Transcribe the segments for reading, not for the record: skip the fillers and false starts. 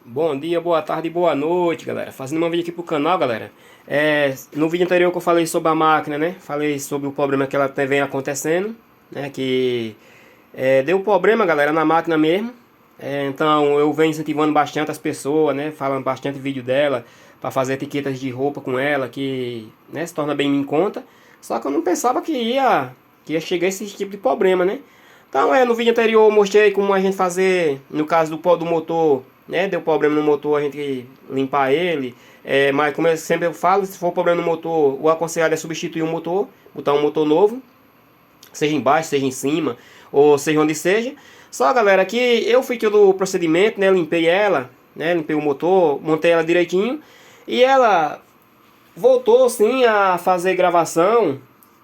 Bom dia, boa tarde, boa noite, galera. Fazendo um vídeo aqui pro canal, galera. No vídeo anterior que eu falei sobre a máquina, né? Falei sobre o problema que ela vem acontecendo, né? Deu problema, galera, na máquina mesmo. Então eu venho incentivando bastante as pessoas, né? Falando bastante vídeo dela para fazer etiquetas de roupa com ela, que, né, se torna bem em conta. Só que eu não pensava que ia chegar esse tipo de problema, né? Então, no vídeo anterior eu mostrei como a gente fazer, no caso do motor, né? Deu problema no motor, a gente limpar ele. Mas como eu sempre falo, se for problema no motor, o aconselhado é substituir o motor, botar um motor novo, seja embaixo, seja em cima, ou seja onde seja. Só, galera, que eu fiz todo o procedimento, né? Limpei ela, né? Limpei o motor, montei ela direitinho. E ela voltou sim a fazer gravação.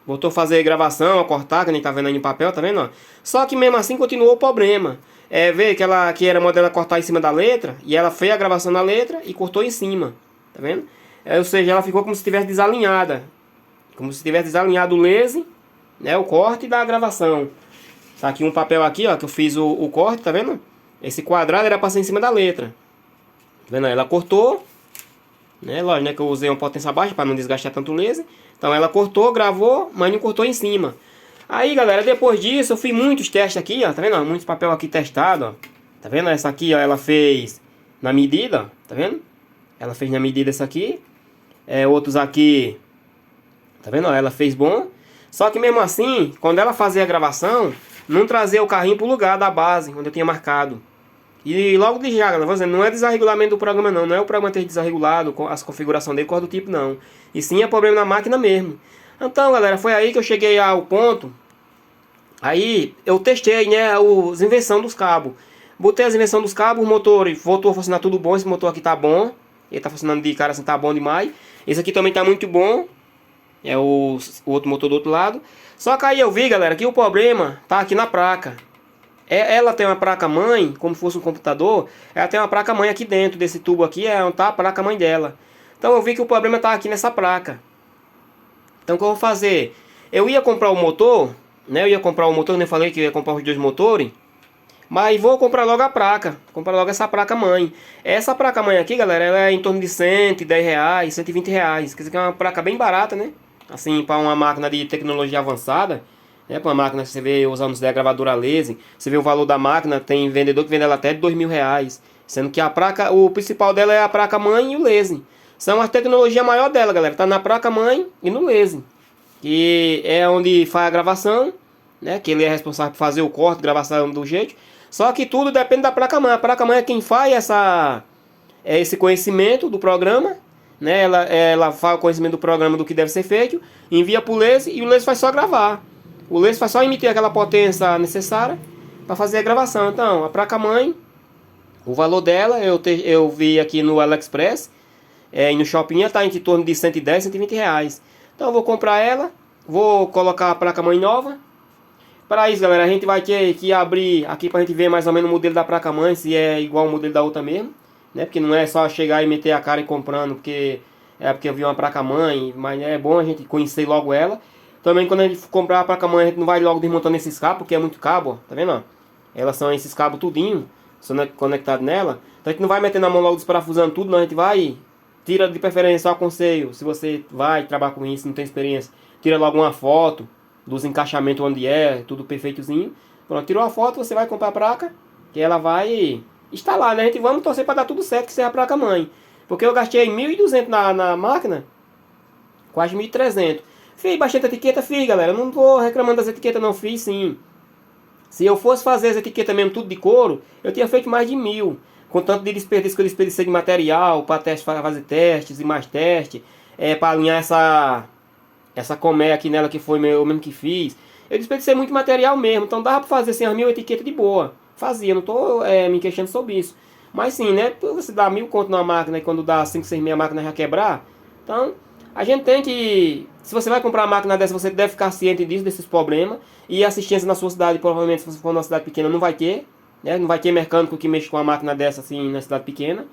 Voltou a fazer gravação, a cortar, que a gente tá vendo aí no papel, tá vendo? Ó? Só que mesmo assim continuou o problema. Vê que era modelo cortar em cima da letra, e ela fez a gravação na letra e cortou em cima, tá vendo? Ou seja, ela ficou como se estivesse desalinhada. Como se tivesse desalinhado o laser, né, o corte da gravação. Tá aqui um papel aqui, ó, que eu fiz o corte, tá vendo? Esse quadrado era pra ser em cima da letra. Tá vendo? Ela cortou, né? Lógico, né, que eu usei uma potência baixa para não desgastar tanto o laser. Então ela cortou, gravou, mas não cortou em cima. Aí, galera, depois disso eu fiz muitos testes aqui, ó, tá vendo? Muitos papel aqui testado, ó. Tá vendo? Essa aqui, ó, ela fez na medida, ó, tá vendo? Ela fez na medida essa aqui. Outros aqui, tá vendo? Ó, ela fez bom. Só que mesmo assim, quando ela fazia a gravação, não trazia o carrinho pro lugar da base, onde eu tinha marcado. E logo de já, galera, não é desregulamento do programa não, não é o programa ter desregulado as configurações dele, coisa do tipo não. E sim é problema na máquina mesmo. Então, galera, foi aí que eu cheguei ao ponto. Aí eu testei, né, as invenções dos cabos. Botei as invenções dos cabos, o motor voltou a funcionar tudo bom, esse motor aqui tá bom. Ele tá funcionando de cara assim, tá bom demais. Esse aqui também tá muito bom. É o outro motor do outro lado. Só que aí eu vi, galera, que o problema tá aqui na placa. Ela tem uma placa mãe, como fosse um computador. Ela tem uma placa mãe aqui dentro desse tubo aqui, é onde tá a placa mãe dela. Então eu vi que o problema tá aqui nessa placa. Então o que eu vou fazer? Eu ia comprar o motor, né? Eu ia comprar o motor, eu nem falei que eu ia comprar os dois motores. Mas vou comprar logo a placa. Comprar logo essa placa mãe. Essa placa mãe aqui, galera, ela é em torno de R$ 110, R$ 120. Quer dizer que é uma placa bem barata, né? Assim, para uma máquina de tecnologia avançada. Para uma máquina que você vê usando a gravadora laser. Você vê o valor da máquina, tem vendedor que vende ela até de R$ 2.000. Sendo que a placa, o principal dela é a placa mãe e o laser. São a tecnologia maior dela, galera. Tá na placa mãe e no laser. Que é onde faz a gravação, né? Que ele é responsável por fazer o corte, gravação do jeito. Só que tudo depende da placa mãe. A placa mãe é quem faz esse conhecimento do programa, né? Ela faz o conhecimento do programa do que deve ser feito, envia para o laser e o laser faz só gravar. O laser faz só emitir aquela potência necessária para fazer a gravação. Então, a placa mãe, o valor dela eu vi aqui no AliExpress, e no shopping está em torno de R$ 110, R$ 120. Então eu vou comprar ela, vou colocar a placa mãe nova. Para isso, galera, a gente vai ter que abrir aqui para a gente ver mais ou menos o modelo da placa mãe, se é igual ao modelo da outra mesmo, né? Porque não é só chegar e meter a cara e comprando, porque eu vi uma placa mãe, mas é bom a gente conhecer logo ela. Também quando a gente comprar a placa mãe, a gente não vai logo desmontando esses cabos, porque é muito cabo, ó, tá vendo? Ó? Elas são esses cabos tudinho, são conectados nela. Então a gente não vai meter na mão logo desparafusando tudo, não, a gente vai, tira de preferência, só aconselho, se você vai trabalhar com isso, não tem experiência, tira logo uma foto dos encaixamentos onde tudo perfeitozinho. Pronto, tirou a foto, você vai comprar a placa, que ela vai instalar, né? A gente vamos torcer para dar tudo certo, que seja a placa mãe. Porque eu gastei 1.200 na máquina, quase 1.300. Fiz bastante etiqueta, fiz, galera. Eu não vou reclamando das etiquetas, não, fiz sim. Se eu fosse fazer as etiquetas mesmo tudo de couro, eu tinha feito mais de 1.000. Com tanto de desperdício que eu desperdicei de material, para fazer testes e mais testes, para alinhar essa colmeia aqui nela, que foi eu mesmo que fiz. Eu desperdicei muito material mesmo, então dava para fazer assim, as 1.000 etiquetas de boa. Fazia, não tô me queixando sobre isso. Mas sim, né, você dá 1.000 conto numa máquina e quando dá 5, 6 meia a máquina já quebrar. Então, a gente tem que, se você vai comprar uma máquina dessa, você deve ficar ciente disso, desses problemas. E assistência na sua cidade, provavelmente, se você for numa cidade pequena, não vai ter, né? Não vai ter mecânico que mexa com uma máquina dessa assim na cidade pequena.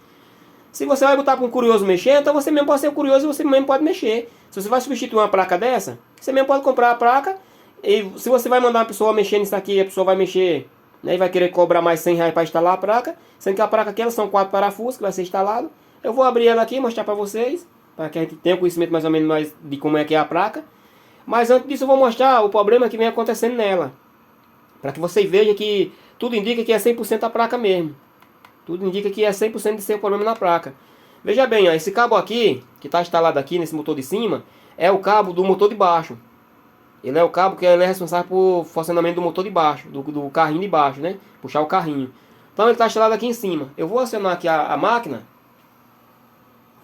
Se você vai botar para um curioso mexer, então você mesmo pode ser curioso e você mesmo pode mexer. Se você vai substituir uma placa dessa, você mesmo pode comprar a placa. E se você vai mandar uma pessoa mexer nisso aqui, a pessoa vai mexer né? E vai querer cobrar mais R$ 100 para instalar a placa, sendo que a placa aqui, elas são 4 parafusos que vai ser instalado. Eu vou abrir ela aqui e mostrar para vocês, para que a gente tenha um conhecimento mais ou menos mais de como é que é a placa. Mas antes disso eu vou mostrar o problema que vem acontecendo nela, para que vocês vejam que tudo indica que é 100% a placa mesmo. Tudo indica que é 100% de ser o problema na placa. Veja bem, ó, esse cabo aqui, que está instalado aqui nesse motor de cima, é o cabo do motor de baixo. Ele é o cabo que ele é responsável por funcionamento do motor de baixo, do carrinho de baixo, né? Puxar o carrinho. Então ele está instalado aqui em cima. Eu vou acionar aqui a máquina.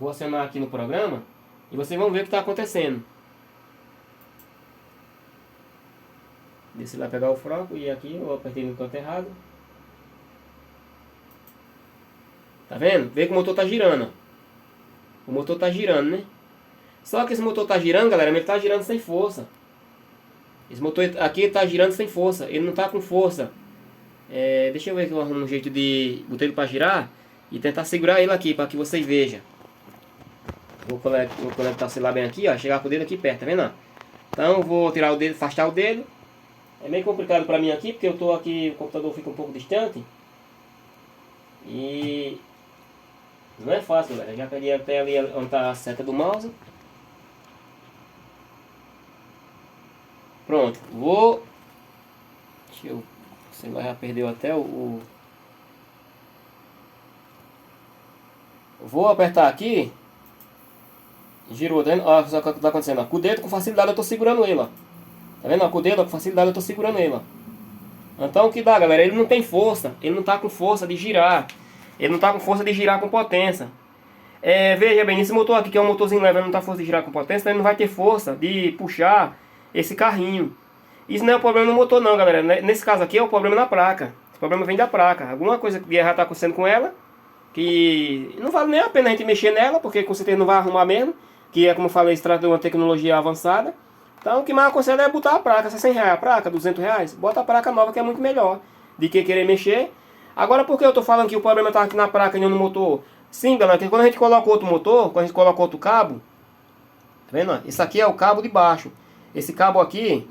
Vou acionar aqui no programa. E vocês vão ver o que está acontecendo. Deixa lá pegar o franco e aqui eu apertei no canto errado. Tá vendo? Vê que o motor tá girando. O motor tá girando, né? Só que esse motor tá girando, galera, mas ele tá girando sem força. Esse motor aqui tá girando sem força. Ele não tá com força. Deixa eu ver que eu arrumo um jeito de botar ele para girar e tentar segurar ele aqui para que vocês vejam. Vou conectar o celular bem aqui, ó. Chegar com o dedo aqui perto, tá vendo? Então eu vou tirar o dedo, afastar o dedo. É meio complicado para mim aqui, porque eu tô aqui, o computador fica um pouco distante. E não é fácil, galera. Já peguei até ali onde tá a seta do mouse. Pronto, vou. Deixa eu. O celular já perdeu até Vou apertar aqui. Girou, tá vendo? Olha só o que tá acontecendo. Ó. Com o dedo, com facilidade, eu tô segurando ele, ó. Tá vendo? Ó, com o dedo, com facilidade, eu tô segurando ele, ó. Então o que dá, galera? Ele não tem força. Ele não tá com força de girar. Ele não tá com força de girar com potência. Veja bem, esse motor aqui, que é um motorzinho leve, não tá com força de girar com potência, então ele não vai ter força de puxar esse carrinho. Isso não é o problema no motor não, galera. Nesse caso aqui é o problema na placa. Esse problema vem da placa. Alguma coisa de errado tá acontecendo com ela, que não vale nem a pena a gente mexer nela, porque com certeza não vai arrumar mesmo. Que é, como eu falei, se trata de uma tecnologia avançada. Então o que mais aconselho é botar a placa. Se é R$100 a placa, R$200, bota a placa nova, que é muito melhor de que querer mexer. Agora, por que eu tô falando que o problema tá aqui na placa e não no motor? Sim, galera, que quando a gente coloca outro motor, quando a gente coloca outro cabo, tá vendo? Isso aqui é o cabo de baixo. Esse cabo aqui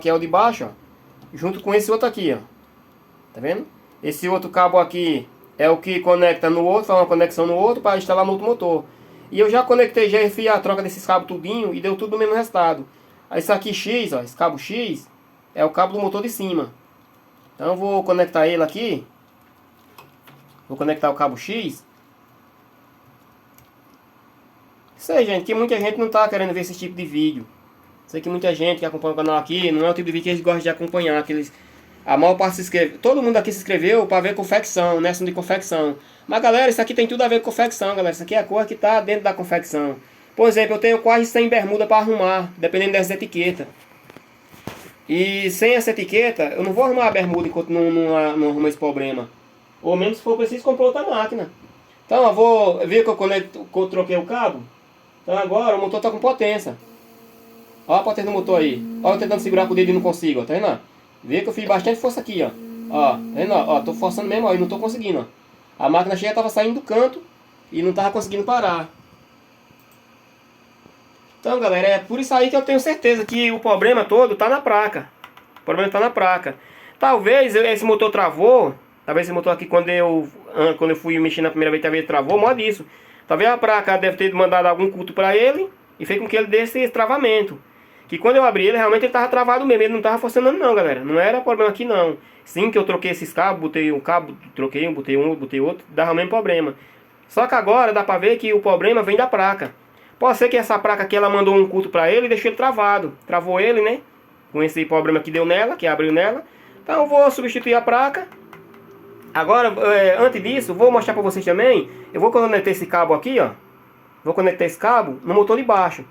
é o de baixo, ó, junto com esse outro aqui, ó. Tá vendo? Esse outro cabo aqui é o que conecta no outro, faz uma conexão no outro para instalar no outro motor. E eu já conectei, já enfiei a troca desses cabos tudinho e deu tudo no mesmo resultado. Aí isso aqui X, ó, esse cabo X é o cabo do motor de cima. Então eu vou conectar ele aqui. Vou conectar o cabo X. Isso aí, gente, que muita gente não tá querendo ver esse tipo de vídeo. Sei que muita gente que acompanha o canal aqui, não é o tipo de vídeo que eles gostam de acompanhar. A maior parte se inscreve. Todo mundo aqui se inscreveu para ver confecção, né? De confecção. Mas galera, isso aqui tem tudo a ver com confecção, galera. Isso aqui é a cor que tá dentro da confecção. Por exemplo, eu tenho quase 100 bermudas para arrumar, dependendo das etiquetas. E sem essa etiqueta, eu não vou arrumar a bermuda enquanto não arrumo esse problema. Ou mesmo se for preciso, comprar outra máquina. Então, eu vou ver que eu troquei o cabo. Então agora o motor tá com potência. Olha a potência do motor aí. Olha eu tentando segurar com o dedo e não consigo, ó. Tá vendo? Vê que eu fiz bastante força aqui, ó. Ó, tá vendo? Ó, tô forçando mesmo, ó, e não tô conseguindo, ó. A máquina cheia tava saindo do canto e não tava conseguindo parar. Então, galera, é por isso aí que eu tenho certeza que o problema todo tá na placa. O problema tá na placa. Talvez esse motor travou. Talvez esse motor aqui, quando eu fui mexer na primeira vez, talvez ele travou, modo disso. Talvez a placa deve ter mandado algum culto para ele e fez com que ele desse esse travamento. Que quando eu abri ele, realmente ele estava travado mesmo, ele não estava funcionando não, galera. Não era problema aqui não. Sim que eu troquei esses cabos, botei um cabo, troquei um, botei outro, dava o mesmo problema. Só que agora dá pra ver que o problema vem da placa. Pode ser que essa placa aqui, ela mandou um culto pra ele e deixou ele travado. Travou ele, né? Com esse problema que deu nela, que abriu nela. Então eu vou substituir a placa. Agora, antes disso, vou mostrar pra vocês também. Eu vou conectar esse cabo aqui, ó. Vou conectar esse cabo no motor de baixo.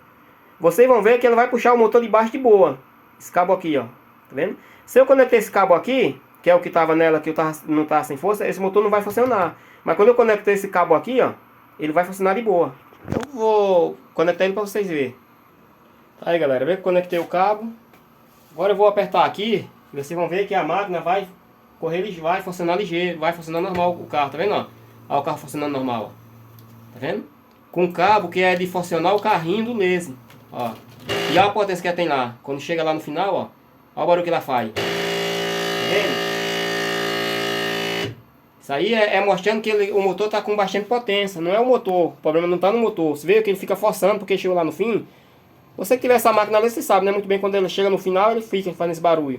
Vocês vão ver que ele vai puxar o motor de baixo de boa. Esse cabo aqui, ó. Tá vendo? Se eu conectar esse cabo aqui, que é o que estava nela, que não tá sem força, esse motor não vai funcionar. Mas quando eu conectar esse cabo aqui, ó, ele vai funcionar de boa. Eu vou conectar ele para vocês verem. Aí, galera, vê que eu conectei o cabo. Agora eu vou apertar aqui. E vocês vão ver que a máquina vai correr, vai funcionar ligeiro, vai funcionar normal o carro, tá vendo? Ó, ó o carro funcionando normal, ó. Tá vendo? Com cabo que é de funcionar o carrinho do laser. Ó. E olha a potência que ela tem lá. Quando chega lá no final, ó. Olha o barulho que ela faz. Tá vendo? Isso aí é mostrando que o motor está com bastante potência. Não é o motor, o problema não está no motor. Você vê que ele fica forçando porque chegou lá no fim. Você que tiver essa máquina ali, você sabe, né? Muito bem, quando ele chega no final, ele fica fazendo esse barulho.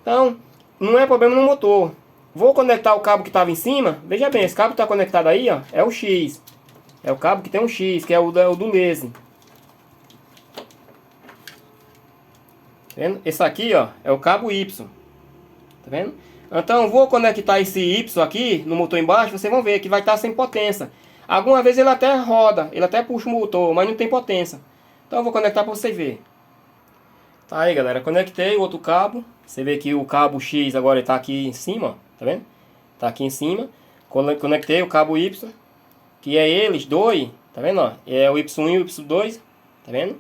Então, não é problema no motor. Vou conectar o cabo que estava em cima. Veja bem, esse cabo que está conectado aí, ó, é o X. É o cabo que tem um X, que é o do laser. Tá vendo? Esse aqui, ó, é o cabo Y. Tá vendo? Então, vou conectar esse Y aqui no motor embaixo. Vocês vão ver que vai estar sem potência. Alguma vez ele até roda, ele até puxa o motor, mas não tem potência. Então, eu vou conectar para vocês verem. Tá aí, galera, conectei o outro cabo. Você vê que o cabo X agora está aqui em cima, ó, tá vendo? Tá aqui em cima. Conectei o cabo Y, que é eles dois, tá vendo, ó? É o Y1 e o Y2, tá vendo?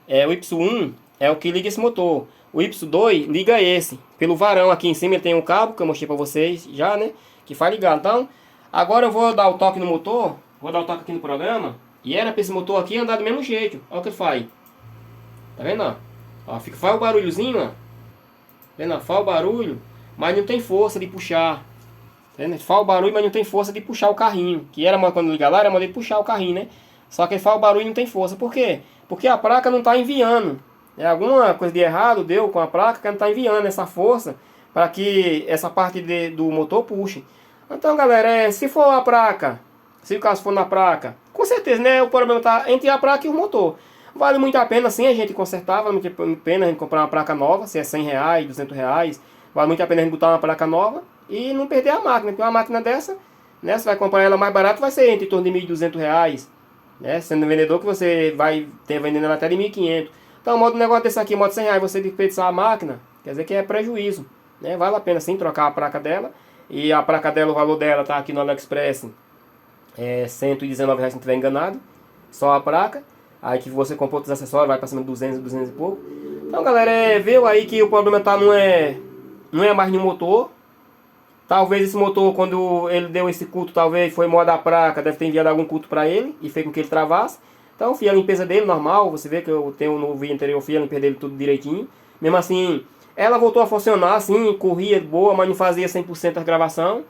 O Y1 é o que liga esse motor. O Y2 liga esse. Pelo varão aqui em cima ele tem um cabo que eu mostrei pra vocês já, né? Que faz ligar. Então, agora eu vou dar o toque no motor. Vou dar o toque aqui no programa. E era pra esse motor aqui andar do mesmo jeito. Olha o que ele faz. Tá vendo, ó? Ó, faz o barulhozinho, ó. Tá vendo, ó? Faz o barulho, mas não tem força de puxar. Tá vendo? Faz o barulho, mas não tem força de puxar o carrinho. Que era quando ligar lá, era modo de puxar o carrinho, né? Só que ele faz o barulho e não tem força. Por quê? Porque a placa não tá enviando. Alguma coisa de errado deu com a placa que não está enviando essa força para que essa parte do motor puxe. Então, galera, se for a placa, se o caso for na placa, com certeza, né, o problema está entre a placa e o motor. Vale muito a pena sim a gente consertar, vale muito a pena a gente comprar uma placa nova, se é R$100, R$200, vale muito a pena a gente botar uma placa nova e não perder a máquina, porque uma máquina dessa, né, você vai comprar ela mais barato, vai ser em torno de R$1.200, né, sendo vendedor que você vai ter vendendo ela até de R$1.500. Então, modo negócio desse aqui, modo R$100, você desperdiçar a máquina, quer dizer que é prejuízo, né? Vale a pena sim trocar a placa dela. E a placa dela, o valor dela tá aqui no AliExpress, é R$119, se não estiver enganado, só a placa. Aí que você comprou outros acessórios, vai para cima de 200, 200 e pouco. Então, galera, viu aí que o problema tá não é mais no motor. Talvez esse motor, quando ele deu esse culto, talvez foi moda da placa, deve ter enviado algum culto para ele e fez com que ele travasse. Então, fiz a limpeza dele normal, você vê que eu tenho no vídeo anterior, fiz a limpeza dele tudo direitinho. Mesmo assim, ela voltou a funcionar assim, corria boa, mas não fazia 100% a gravação.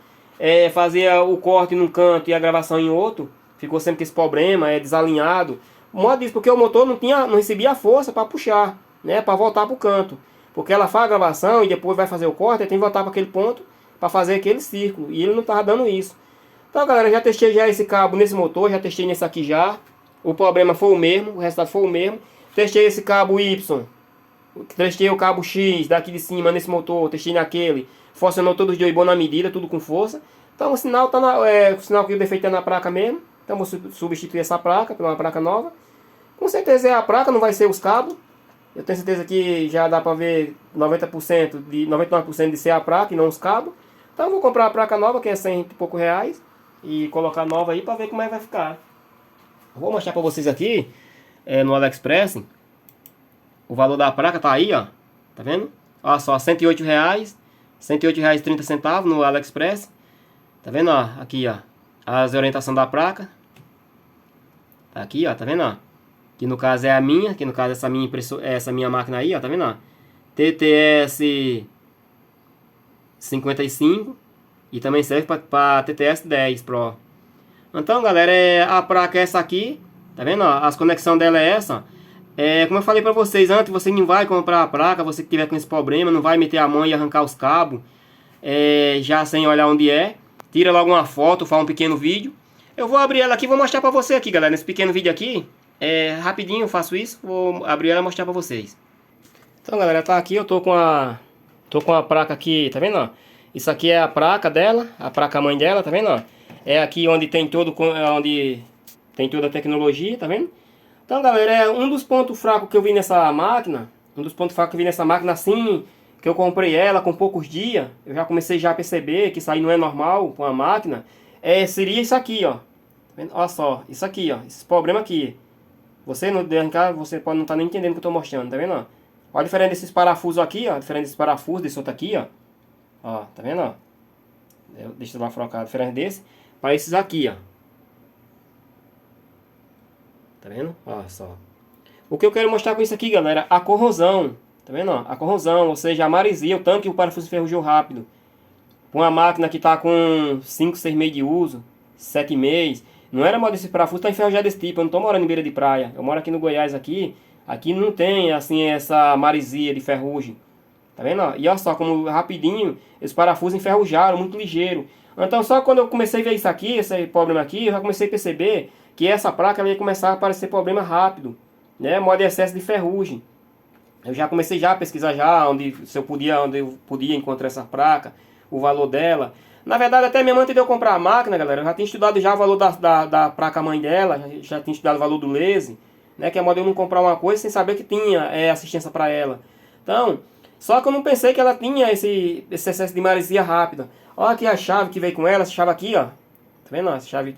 Fazia o corte num canto e a gravação em outro. Ficou sempre com esse problema, desalinhado. O modo disso, porque o motor não recebia a força para puxar, né, para voltar para o canto. Porque ela faz a gravação e depois vai fazer o corte, e tem que voltar para aquele ponto para fazer aquele círculo. E ele não estava dando isso. Então, galera, já testei já esse cabo nesse motor, já testei nesse aqui já. O problema foi o mesmo, o resultado foi o mesmo. Testei esse cabo Y, testei o cabo X daqui de cima nesse motor, testei naquele. Funcionou todos os dois bom na medida, tudo com força. Então o sinal tá o sinal que o defeito é na placa mesmo. Então vou substituir essa placa por uma placa nova. Com certeza é a placa, não vai ser os cabos. Eu tenho certeza que já dá para ver 99% de ser a placa e não os cabos. Então eu vou comprar a placa nova, que é 100 e pouco reais, e colocar nova aí para ver como é que vai ficar. Vou mostrar para vocês aqui no AliExpress. O valor da placa tá aí, ó. Tá vendo? Olha só, R$108. R$108,30 no AliExpress. Tá vendo, ó? Aqui, ó. As orientações da placa. Tá aqui, ó. Tá vendo, ó? Que no caso é a minha. Que no caso essa minha máquina aí, ó. Tá vendo, ó? TTS 55. E também serve para TTS 10 Pro. Então, galera, a placa é essa aqui, tá vendo? Ó, as conexões dela é essa. Como eu falei pra vocês antes, você não vai comprar a placa, você que tiver com esse problema, não vai meter a mão e arrancar os cabos, já sem olhar onde é. Tira logo uma foto, faz um pequeno vídeo. Eu vou abrir ela aqui e vou mostrar pra você aqui, galera, nesse pequeno vídeo aqui. Rapidinho eu faço isso, vou abrir ela e mostrar pra vocês. Então, galera, tá aqui, eu tô com a placa aqui, tá vendo, ó? Isso aqui é a placa dela, a placa mãe dela, tá vendo, ó? É aqui onde tem toda a tecnologia, tá vendo? Então, galera, um dos pontos fracos que eu vi nessa máquina, assim, que eu comprei ela com poucos dias, eu já comecei já a perceber que isso aí não é normal com a máquina, seria isso aqui, ó. Tá vendo? Olha só, isso aqui, ó, esse problema aqui. Você pode não estar nem entendendo o que eu tô mostrando, tá vendo, ó? Olha a diferença desses parafusos aqui, ó, a diferença desses parafusos, desse outro aqui, ó. Ó, tá vendo, ó? Deixa eu lá focar a diferença desse para esses aqui, ó. Tá vendo? Olha só. O que eu quero mostrar com isso aqui, galera, a corrosão. Tá vendo? Ó? A corrosão, ou seja, a maresia, o tanque e o parafuso enferrujou rápido. Uma máquina que tá com 5, 6 meses de uso, 7 meses. Não era moda esse parafuso, tá enferrujado desse tipo. Eu não tô morando em beira de praia. Eu moro aqui no Goiás aqui. Aqui não tem, assim, essa maresia de ferrugem. Tá vendo? Ó? E olha só como rapidinho esse parafuso enferrujaram, muito ligeiro. Então só quando eu comecei a ver isso aqui, esse problema aqui, eu já comecei a perceber que essa placa ela ia começar a aparecer problema rápido, né? Modo excesso de ferrugem. Eu já comecei já a pesquisar já onde eu podia encontrar essa placa, o valor dela. Na verdade, até mesmo antes de eu comprar a máquina, galera, eu já tinha estudado já o valor da placa mãe dela, já tinha estudado o valor do laser, né? Que é modo eu não comprar uma coisa sem saber que tinha assistência para ela. Então, só que eu não pensei que ela tinha esse excesso de maresia rápida. Olha aqui a chave que veio com ela, essa chave aqui, ó. Tá vendo? Essa chave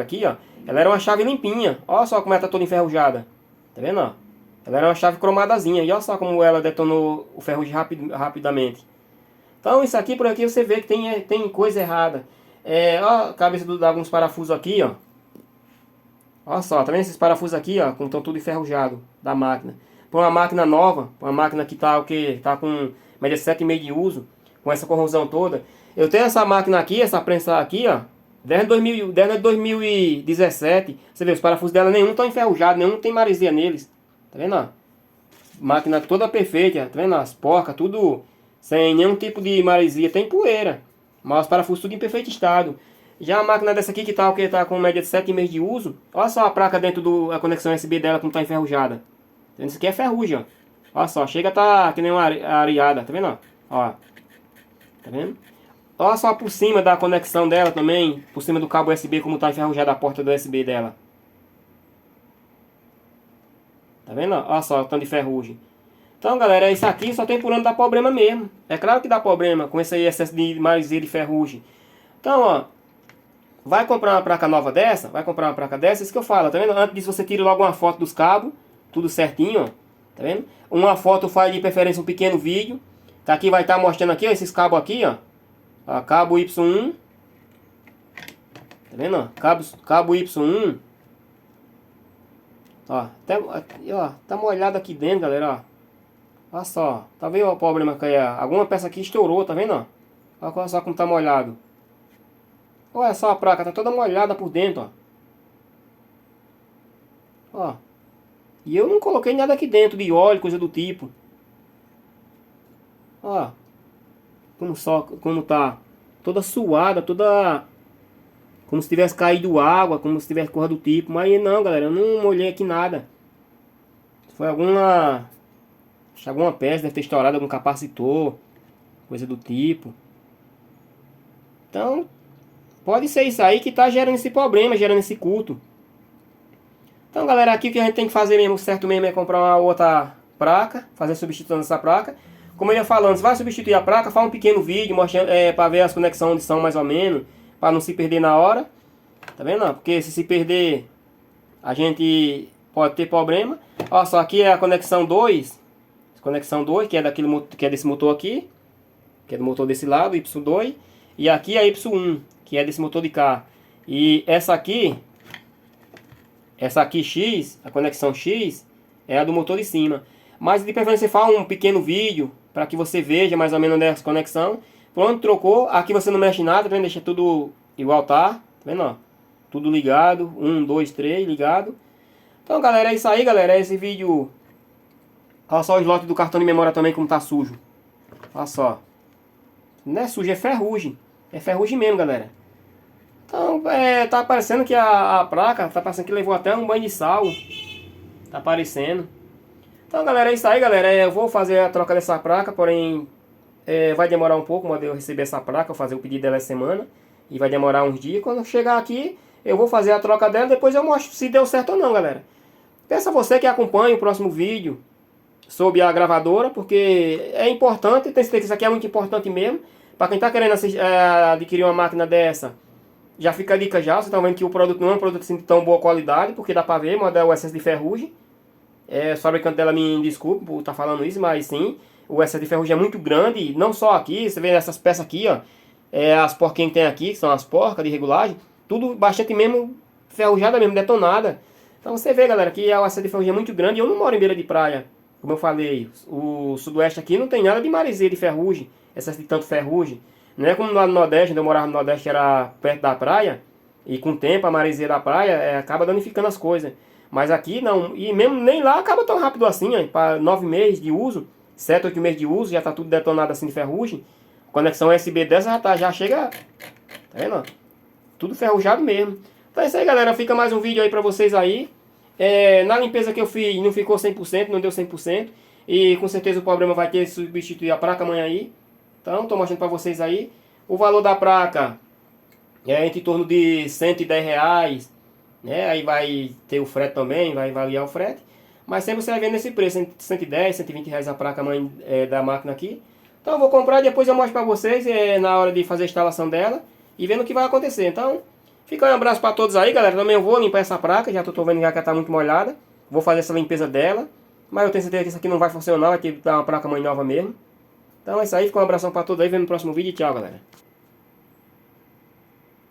aqui, ó. Ela era uma chave limpinha. Olha só como ela tá toda enferrujada. Tá vendo, ó? Ela era uma chave cromadazinha. E olha só como ela detonou o ferrugem rapidamente. Então isso aqui, por aqui você vê que tem coisa errada. Ó a cabeça de alguns parafusos aqui, ó. Olha só, tá vendo esses parafusos aqui, ó? Estão tudo enferrujado da máquina. Para uma máquina nova, para uma máquina que tá o quê? Tá com média 7,5 de uso, com essa corrosão toda. Eu tenho essa máquina aqui, essa prensa aqui, ó. Desde 2017. Você vê, os parafusos dela nenhum estão enferrujados, nenhum tem maresia neles. Tá vendo, ó? Máquina toda perfeita, tá vendo? As porcas, tudo sem nenhum tipo de maresia. Tem poeira, mas os parafusos tudo em perfeito estado. Já a máquina dessa aqui que tá, tá com média de 7,5 de uso. Olha só a placa dentro da conexão USB dela como tá enferrujada. Isso aqui é ferrugem, ó. Olha só, chega a tá que nem uma areada, tá vendo, ó? Tá vendo? Olha só por cima da conexão dela também, por cima do cabo USB como tá enferrujada a porta do USB dela. Tá vendo? Olha só o tanto de ferrugem. Então, galera, isso aqui só tem por ano dar problema mesmo. É claro que dá problema com esse excesso de maresia de ferrugem. Então, ó, vai comprar uma placa nova dessa, isso que eu falo, tá vendo? Antes disso você tira logo uma foto dos cabos, tudo certinho, ó. Tá vendo? Uma foto faz de preferência um pequeno vídeo. Tá aqui, vai estar mostrando aqui, ó, esses cabos aqui, ó. Ó, cabo Y1. Tá vendo, ó? Cabo Y1. Ó, tá molhado aqui dentro, galera, ó. Olha só, tá vendo o problema que é? Alguma peça aqui estourou, tá vendo, ó? Olha só como tá molhado. Olha só a placa, tá toda molhada por dentro, ó. Ó. E eu não coloquei nada aqui dentro de óleo, coisa do tipo. Ó. Como tá toda suada, toda como se tivesse caído água, como se tivesse coisa do tipo. Mas não, galera, eu não molhei aqui nada. Foi alguma peça, deve ter estourado algum capacitor, coisa do tipo. Então, pode ser isso aí que tá gerando esse problema, gerando esse culto. Então, galera, aqui o que a gente tem que fazer mesmo, certo mesmo, é comprar uma outra placa, fazer a substituição dessa placa. Como eu ia falando, você vai substituir a placa, faz um pequeno vídeo mostrando, para ver as conexões onde são mais ou menos, para não se perder na hora. Tá vendo? Porque se perder, a gente pode ter problema. Olha só, aqui é a conexão 2. Conexão 2, que é desse motor aqui, que é do motor desse lado, Y2. E aqui é a Y1, que é desse motor de cá. E essa aqui X, a conexão X, é a do motor de cima. Mas de preferência você faz um pequeno vídeo para que você veja mais ou menos essa conexão. Pronto, trocou. Aqui você não mexe nada, tá vendo? Deixa tudo igual tá vendo, ó? Tudo ligado, 1, 2, 3, ligado. Então, galera, é isso aí, galera. É esse vídeo. Olha só o slot do cartão de memória também como tá sujo. Olha só. Não é sujo, é ferrugem. É ferrugem mesmo, galera. Então, tá parecendo que a placa, tá parecendo que levou até um banho de sal. Tá aparecendo. Então, galera, é isso aí, galera. Eu vou fazer a troca dessa placa, porém vai demorar um pouco quando eu receber essa placa. Eu vou fazer o pedido dela essa semana. E vai demorar uns dias. Quando eu chegar aqui, eu vou fazer a troca dela. Depois eu mostro se deu certo ou não, galera. Peço a você que acompanhe o próximo vídeo sobre a gravadora, porque é importante. Tenho certeza que isso aqui é muito importante mesmo. Para quem está querendo adquirir uma máquina dessa, já fica a dica já. Vocês estão vendo que o produto não é um produto assim de tão boa qualidade, porque dá para ver, mas é o excesso de ferrugem. Os fabricantes dela me desculpe por estar falando isso, mas sim, o excesso de ferrugem é muito grande. Não só aqui, você vê essas peças aqui, ó. As porquinhas que tem aqui, que são as porcas de regulagem, tudo bastante mesmo ferrujada mesmo, detonada. Então você vê, galera, que o excesso de ferrugem é muito grande. Eu não moro em beira de praia, como eu falei. O sudoeste aqui não tem nada de maresia de ferrugem, excesso de tanto ferrugem. Não é como lá no Nordeste, onde eu morava no Nordeste, que era perto da praia, e com o tempo a maresia da praia acaba danificando as coisas. Mas aqui não, e mesmo nem lá acaba tão rápido assim, para 9 meses de uso, 7, 8 meses de uso, já tá tudo detonado assim de ferrugem. Conexão USB dessa já chega, tá vendo? Tudo ferrujado mesmo. Então é isso aí, galera, fica mais um vídeo aí pra vocês aí. Na limpeza que eu fiz não ficou 100%, não deu 100%. E com certeza o problema vai ter que substituir a placa amanhã aí. Então, tô mostrando pra vocês aí. O valor da placa é em torno de R$ 110, né? Aí vai ter o frete também, vai variar o frete. Mas sempre você vai vendo esse preço, R$ 110, R$ 120 a placa mãe da máquina aqui. Então eu vou comprar e depois eu mostro pra vocês na hora de fazer a instalação dela e vendo o que vai acontecer. Então, fica aí um abraço pra todos aí, galera. Também eu vou limpar essa placa, já tô vendo que ela tá muito molhada. Vou fazer essa limpeza dela. Mas eu tenho certeza que isso aqui não vai funcionar, vai ter que dar uma placa mãe nova mesmo. Então é isso aí, fica um abração pra todos aí, vemos no próximo vídeo e tchau, galera.